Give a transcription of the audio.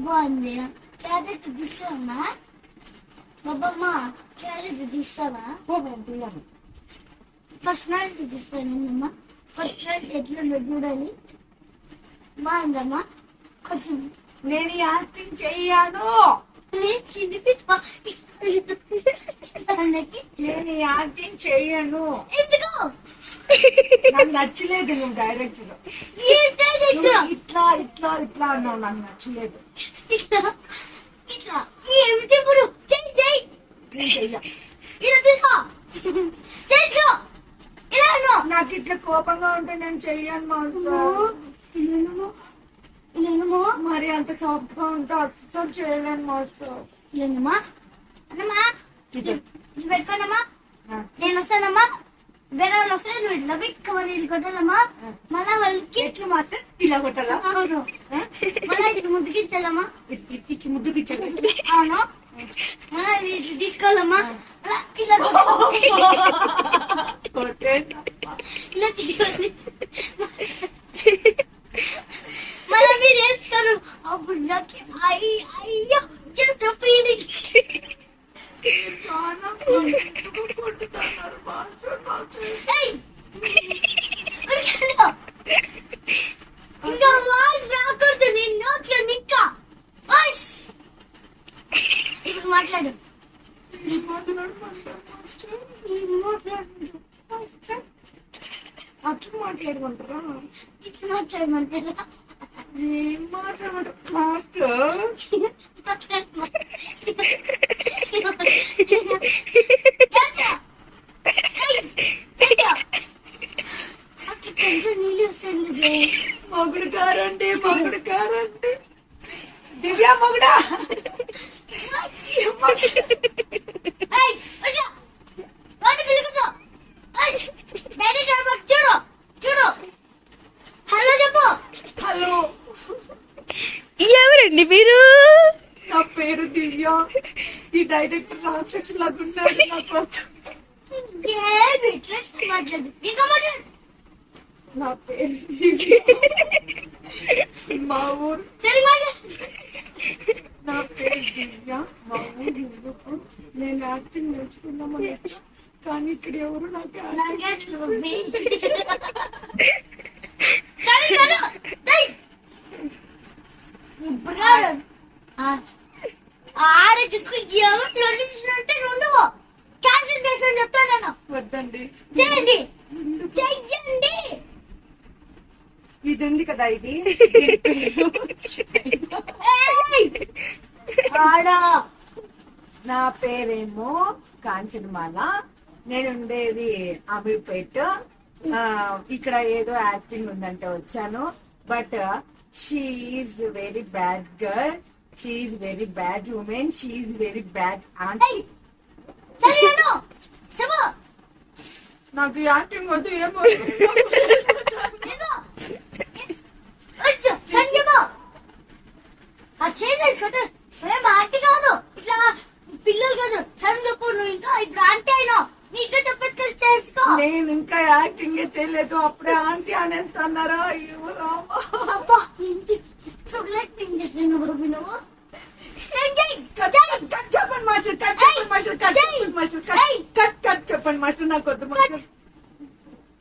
బాగుంది. క్యారెట్ తీసావా బాబమ్మ? క్యారెట్ తీసావా? పర్సనాలిటీ తీస్తానమ్మా. పర్సనాలిటీ ఎట్లుందో చూడాలి. బాగుందమ్మా. కొంచెం నేను యాక్టింగ్ చెయ్యాను. నేను యాక్టింగ్ చెయ్యను. ఎందుకు? నాకు నచ్చలేదు నువ్వు డైరెక్టర్. ఇట్లా ఇట్లా ఇట్లా అన్నావు, నాకు నచ్చలేదు. ఇట్లా ఏమిటి ఇప్పుడు? నాకు ఇట్లా కోపంగా ఉంటే నేను చెయ్యను మాస్టర్. మరి అంత సాఫ్ట్ గా ఉంటే అస్సలు చేయలేను మాస్టర్. అన్నమ్మా పెట్టుకోనమ్మా. నేను వస్తానమ్మా. వేరే వాళ్ళు వస్తే నువ్వు ఇట్లా బిక్కమని కొట్టాలమ్మా. మళ్ళా వాళ్ళకి ఎట్లా మాస్టర్? ఇలా కొట్టాలా? మళ్ళా ఇట్లా ముద్దుకిచ్చాలమ్మా. ముద్దుకిచ్చాలి. అవును. తీసుకోవాలమ్మా. ఇలా ఇలా తీసుకోవాలి. మళ్ళీ మీరు వేస్తారు. అప్పుడు నాకు అయ్యో చేస్తా ఫీలింగ్. ఇంకా వాళ్ళు రాకూడదు. నేను నోట్లో నిక్క. ఇప్పుడు మాట్లాడు. అట్లా మాట్లాడుకుంటారా? ఇట్లా మాట్లాడమంటారా? ఏం మాట్లాడమంటారు మాస్టర్? మొగుడు గారండి, మొగుడు గారండి. దివ్య మొగుడా? చూడు. హలో చెప్పు. హలో, ఎవరండి మీరు? నా పేరు దివ్య. ఈ డైరెక్టర్ రాక్షసులాగా ఉన్నాడు. నా పేరు దివ్య. మా ఊరు నా పేరు దివ్య. మా ఊరు హిందూపూర్. నేను యాక్టింగ్ నేర్చుకున్నామని వచ్చా, కానీ ఇక్కడ ఎవరు నాకు ఆడ చూసుకుంటే ఉండవు. క్యాన్సిల్ చేస్తాను చెప్తాను. వద్దండి, చేయండి చెయ్యండి. ఇది ఉంది కదా, ఇది నా పేరేమో కాంచనమాల. నేను ఉండేది అమీర్పేట. ఇక్కడ ఏదో యాక్టింగ్ ఉందంటే వచ్చాను. But she is very bad girl. She is very bad women. She is very bad aunty. నాకు యాక్టింగ్ వద్దు. ఏమో ఆంటీ కాదు, ఇట్లా పిల్లలు కాదు. సరే చెప్పు. నువ్వు ఇంకా ఇప్పుడు ఆంటీ అయినా నీకే చెప్పేసి చేసుకో. నేను ఇంకా యాక్టింగ్ చేయలేదు, అప్పుడే ఆంటీ అనేస్తున్నారా? అయ్యో రామా. అబ్బా యాక్టింగ్ చేసిన బాబు నువ్వు. చెప్పండి మాస్టర్, కట్ చెప్పండి మాస్టర్, కట్ చెప్పండి మాస్టర్, కట్ చెప్పండి మాస్టర్. నాకు వద్దు మాస్టర్.